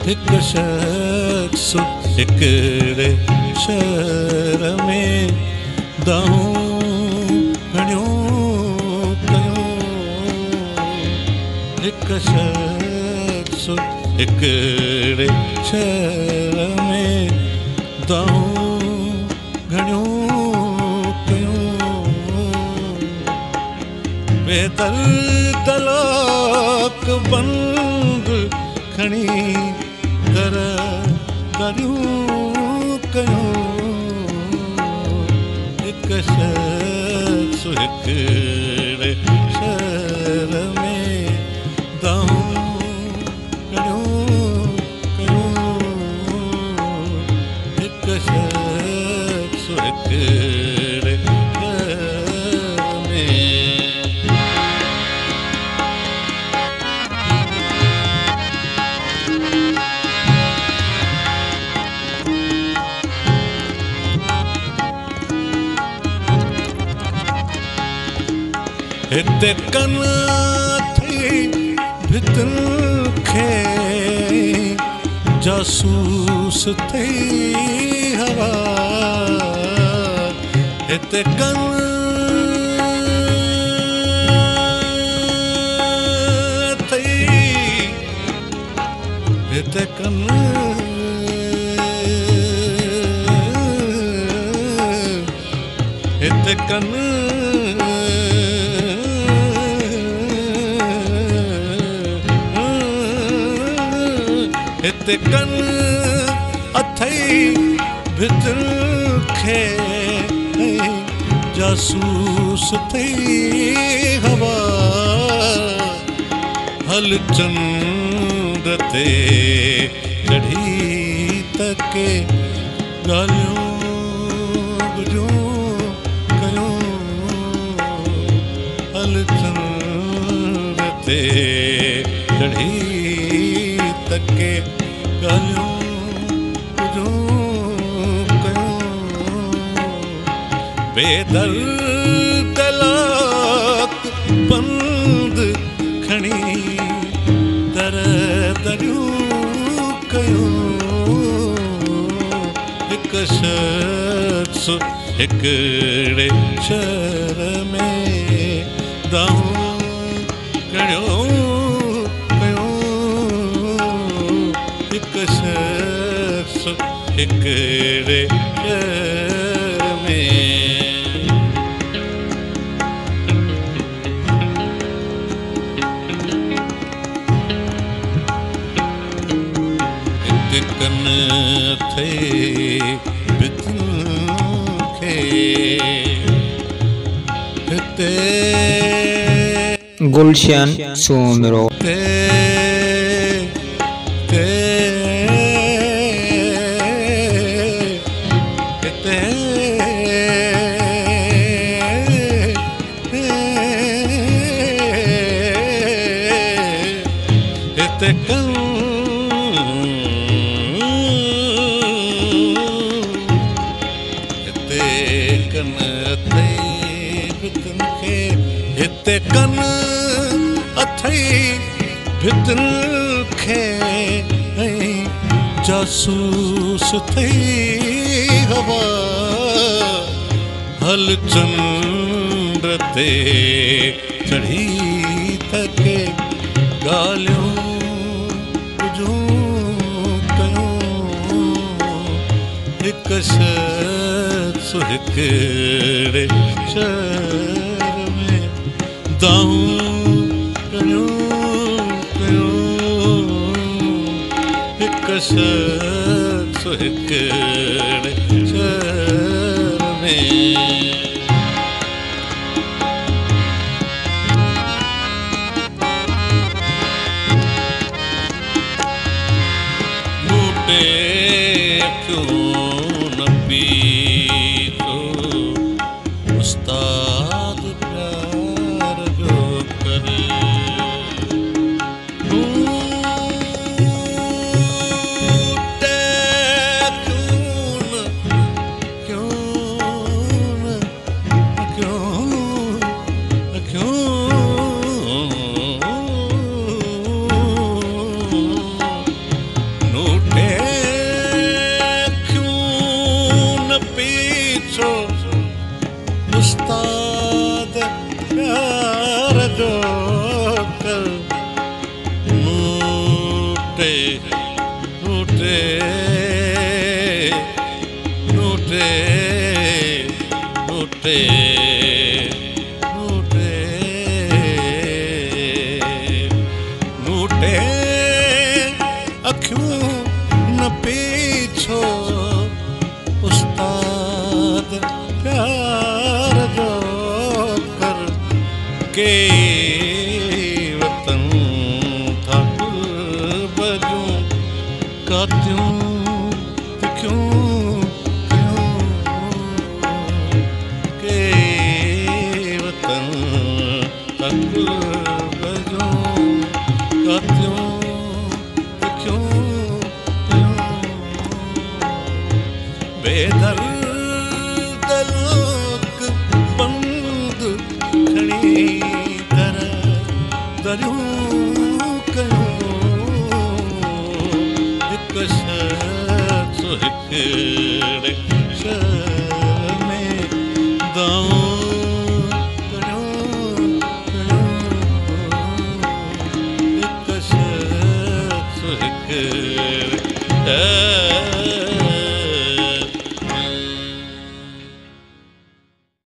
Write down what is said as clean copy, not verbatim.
हिक शख्स हिकिड़े शहर में दाहूं घणियूं कयूं। हिक शख्स हिकिड़े शहर में दाहूं घणियूं कयूं। बेदर्द लोक बंद खणी दर दरियूं कयूं। हिक शख्स हिकिड़े शहर में दाहूं घणियूं कयूं। हिक शख्स हिकिड़े शहर में। हिते कन थी भितुनि खे जासूस थी हवा। हिते कन थी हिते कन हिते कन हिते कन अथई भितुनि खे जासूस थी हवा। हल चंड ते चढ़ी तके ॻाल्हियूं ॿुधियूं कयूं। हल चंड ते चढ़ी तके ॻाल्हियूं ॿुधियूं कयूं। बेदर्द लोक बंद खणी दर दरियूं कयूं। हिक शख्स हिकिड़े शहर में दाहूं घणियूं कयूं। हिक शख्स हिकिड़े शहर में। हिते कन थे भितुनि खे हिते गुलशन सोमरो हिते कन हिते कन अथई भितुनि खे हिते कन अथई भितुनि खे जासूस थी हवा। हल चंड ते चढ़ी तके ॻाल्हियूं ॿुधियूं कयूं। हिक शख्स हिकिड़े शहर में दाहूं घणियूं कयूं। हिक शख्स हिकिड़े शहर में। क्यों न पीतो उस्ताद प्यार जो करे। उस्ताद प्यार जो कर नूटे नूटे नूटे नूटे नूटे नूटे अखियूं न पीछो उस्ताद प्यार जो कर के वतन था बजूं कातियूं क्यों क्यों के वतन तक बजूं कातियूं क्यों क्यों बेदर्द लोक बंद खणी दर दरियूं कयूं हिक शख़्स हिकिड़े शहर में दाऊं कयूं हिक शख़्स हिकिड़े